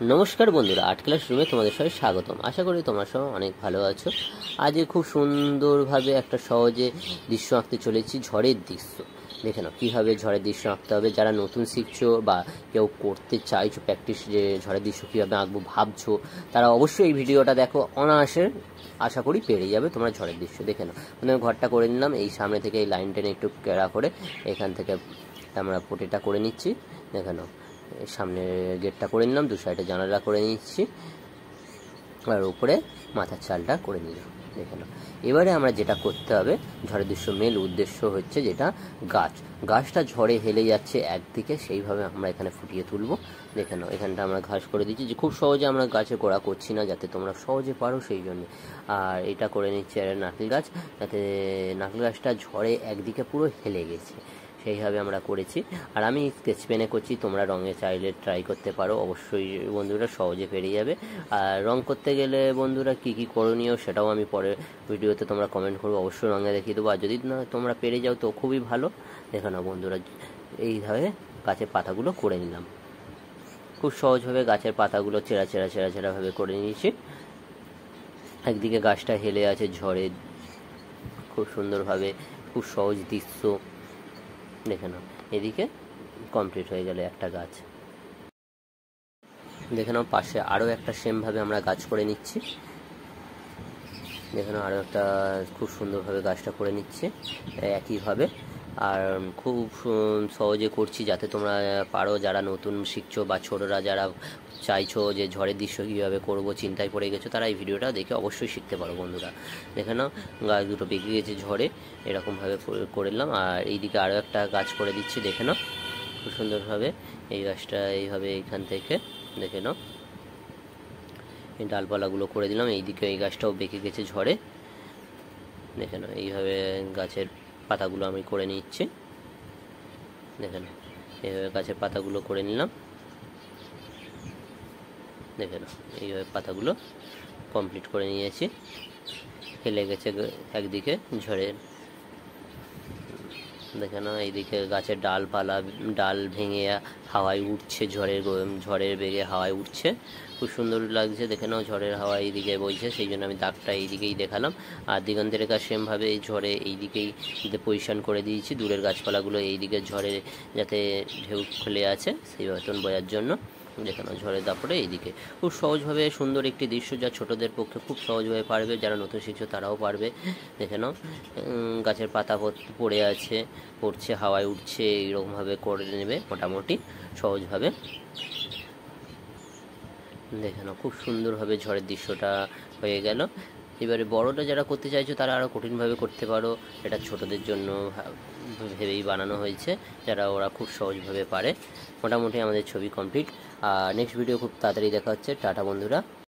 নমস্কার বন্ধুরা, art class রুমে তোমাদের সবাই স্বাগতম। আশা করি তোমরা সব অনেক ভালো আছো। আজকে খুব সুন্দরভাবে একটা সহজে দৃশ্য আঁকতে চলেছি, ঝড়ের দৃশ্য। দেখে নাও কীভাবে ঝড়ের দৃশ্য আঁকতে হবে। যারা নতুন শিখছো বা কেউ করতে চাইছো প্র্যাকটিস, যে ঝড়ের দৃশ্য কীভাবে আঁকবো ভাবছো, তারা অবশ্যই এই ভিডিওটা দেখো। অনায়াসে আশা করি পেরে যাবে তোমরা ঝড়ের দৃশ্য। দেখে নাও, প্রথমে ঘরটা করে নিলাম। এই সামনে থেকে এই লাইন টেনে একটু কেড়া করে এখান থেকে আমরা পটিটা করে নিচ্ছি। দেখে নাও, সামনের গেটটা করে নিলাম, দু সাইডে জানালা করে নিচ্ছি, আর উপরে মাথার চালটা করে নিলাম। দেখে নাও, এবারে আমরা যেটা করতে হবে, ঝড়ের দৃশ্য মেন উদ্দেশ্য হচ্ছে যেটা গাছটা ঝড়ে হেলে যাচ্ছে একদিকে, সেইভাবে আমরা এখানে ফুটিয়ে তুলবো। দেখে নাও, এখানটা আমরা ঘাস করে দিচ্ছি, যে খুব সহজে আমরা গাছে গোড়া করছি না, যাতে তোমরা সহজে পারো সেই জন্য। আর এটা করে নিচ্ছি নারকেল গাছ, যাতে নারকেল গাছটা ঝড়ে একদিকে পুরো হেলে গেছে, সেইভাবে আমরা করেছি। আর আমি স্কেচ পেনে করছি, তোমরা রঙে চাইলে ট্রাই করতে পারো, অবশ্যই বন্ধুরা সহজে পেরে যাবে। আর রং করতে গেলে বন্ধুরা কী কী করণীয় সেটাও আমি পরে ভিডিওতে তোমরা কমেন্ট করবো, অবশ্যই রঙে দেখিয়ে দেবো। আর যদি না তোমরা পেরে যাও তো খুবই ভালো। দেখো না বন্ধুরা, এইভাবে গাছের পাতাগুলো করে নিলাম, খুব সহজভাবে গাছের পাতাগুলো চেরা করে নিয়েছি। একদিকে গাছটা হেলে আছে ঝড়ে, খুব সুন্দরভাবে, খুব সহজ দৃশ্য। দেখে নাও, এদিকে কমপ্লিট হয়ে গেল একটা গাছ। দেখে নাও, পাশে আরও একটা সেমভাবে আমরা গাছ করে নিচ্ছি। দেখে নাও, আরও একটা খুব সুন্দরভাবে গাছটা করে নিচ্ছে একইভাবে। আর খুব সহজে করছি, যাতে তোমরা পারো, যারা নতুন শিখছো বা ছোটরা যারা চাইছো যে ঝড়ের দৃশ্য কীভাবে করবো, চিন্তায় পড়ে গেছো, তারা এই ভিডিওটা দেখে অবশ্যই শিখতে পারো বন্ধুরা। দেখে নাও, গাছ দুটো বেঁকে গেছে ঝড়ে, এরকমভাবে করে নিলাম। আর এইদিকে আরও একটা গাছ করে দিচ্ছি। দেখে নাও, খুব সুন্দরভাবে এই গাছটা এইভাবে এইখান থেকে, দেখে নাও, এই ডালপালাগুলো করে দিলাম। এইদিকে এই গাছটাও বেঁকে গেছে ঝড়ে। দেখে নাও, এইভাবে গাছের পাতাগুলো আমি করে নিচ্ছি। দেখে নাও, এইভাবে গাছের পাতাগুলো করে নিলাম। দেখে নাও, এইভাবে পাতাগুলো কমপ্লিট করে নিয়েছি। হেলে গেছে একদিকে ঝড়ের। দেখে নাও, এইদিকে গাছের ডাল ভেঙে হাওয়ায় উঠছে, ঝড়ের বেগে হাওয়ায় উঠছে, খুব সুন্দর লাগছে। দেখে নাও, ঝড়ের হাওয়া এইদিকে বইছে, সেই জন্য আমি দাগটা এইদিকেই দেখালাম। আর দিগন্তের রেখা সেমভাবে এই ঝড়ে এইদিকেই পজিশন করে দিয়েছি, দূরের গাছপালাগুলো এইদিকে ঝড়ে যাতে ঢেউ খুলে আছে সেই মতন বোঝার জন্য। দেখে নাও, ঝড়ের দাপটে এইদিকে খুব সহজভাবে সুন্দর একটি দৃশ্য, যা ছোটদের পক্ষে খুব সহজভাবে পারবে, যারা নতুন শিখছো তারাও পারবে। দেখে নাও, গাছের পাতা পড়ছে, হাওয়ায় উঠছে, এইরকমভাবে করে নেবে মোটামুটি সহজভাবে। দেখে নাও, খুব সুন্দরভাবে ঝড়ের দৃশ্যটা হয়ে গেল। এবারে বড়রা যারা করতে চাইছো তারা আরও কঠিনভাবে করতে পারো, এটা ছোটদের জন্য ভেবেই বানানো হয়েছে, যারা ওরা খুব সহজভাবে পারে। মোটামুটি আমাদের ছবি কমপ্লিট। আর নেক্সট ভিডিও খুব তাড়াতাড়ি দেখা হচ্ছে। টাটা বন্ধুরা।